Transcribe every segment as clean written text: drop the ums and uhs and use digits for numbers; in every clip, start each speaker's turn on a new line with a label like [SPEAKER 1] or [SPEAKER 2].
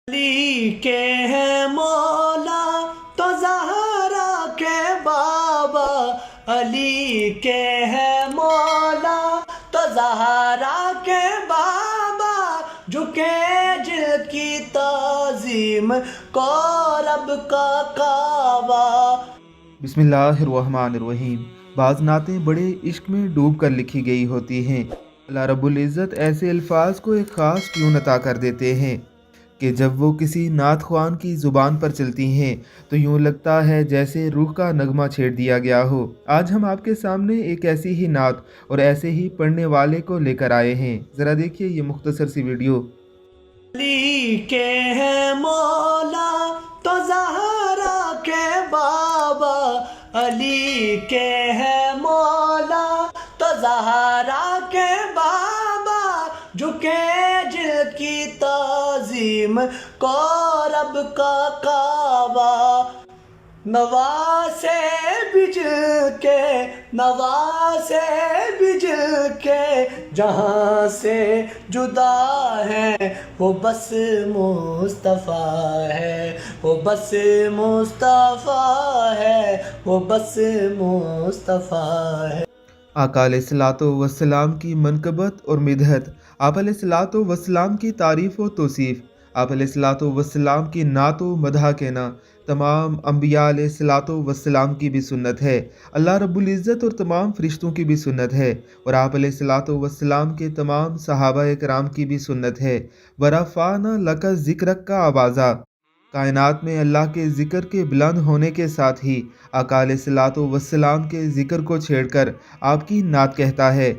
[SPEAKER 1] علی کے ہیں مولا تو زہرا کے بابا، علی کے ہیں مولا تو زہرا کے بابا، جھکے جل کی تعظیم کو رب کا کعبہ۔
[SPEAKER 2] بسم اللہ الرحمن الرحیم۔ بعض نعتیں بڑے عشق میں ڈوب کر لکھی گئی ہوتی ہیں۔ اللہ رب العزت ایسے الفاظ کو ایک خاص ٹیون عطا کر دیتے ہیں کہ جب وہ کسی نعت خوان کی زبان پر چلتی ہیں تو یوں لگتا ہے جیسے روح کا نغمہ چھیڑ دیا گیا ہو۔ آج ہم آپ کے سامنے ایک ایسی ہی نعت اور ایسے ہی پڑھنے والے کو لے کر آئے ہیں، ذرا دیکھیے یہ مختصر سی ویڈیو۔
[SPEAKER 1] علی کے ہیں مولا تو زہرا کے بابا، علی کے ہیں مولا تو زہرا کے بابا، جھکے جل کی تعظیم کو رب کا کعبہ۔ نواسے بجل کے، نواسے بجل کے، جہاں سے جدا ہے وہ بس مصطفیٰ ہے، وہ بس مصطفیٰ ہے، وہ بس مصطفیٰ ہے۔
[SPEAKER 2] آقا علیہ الصلوۃ والسلام کی منقبت اور مدحت، آپ علیہ الصلوۃ والسلام کی تعریف و توصیف، آپ علیہ الصلوۃ والسلام کی نعت و مدح کہنا تمام انبیاء علیہ الصلوۃ والسلام کی بھی سنت ہے، اللہ رب العزت اور تمام فرشتوں کی بھی سنت ہے، اور آپ علیہ الصلوۃ والسلام کے تمام صحابہ کرام کی بھی سنت ہے۔ وَرَفَعْنَا لَكَ ذِكْرَكَ کا آوازہ، کائنات میں اللہ کے ذکر کے بلند ہونے کے ساتھ ہی آقا علیہ الصلوۃ والسلام کے ذکر کو چھیڑ کر آپ کی نعت کہتا ہے۔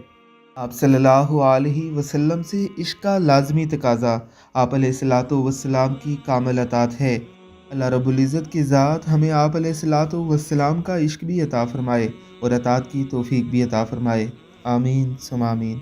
[SPEAKER 2] آپ صلی اللہ علیہ وسلم سے عشق کا لازمی تقاضا آپ علیہ الصلوۃ والسلام کی کامل اطاعت ہے۔ اللہ رب العزت کی ذات ہمیں آپ علیہ الصلوۃ والسلام کا عشق بھی عطا فرمائے اور اطاعت کی توفیق بھی عطا فرمائے، آمین ثم آمین۔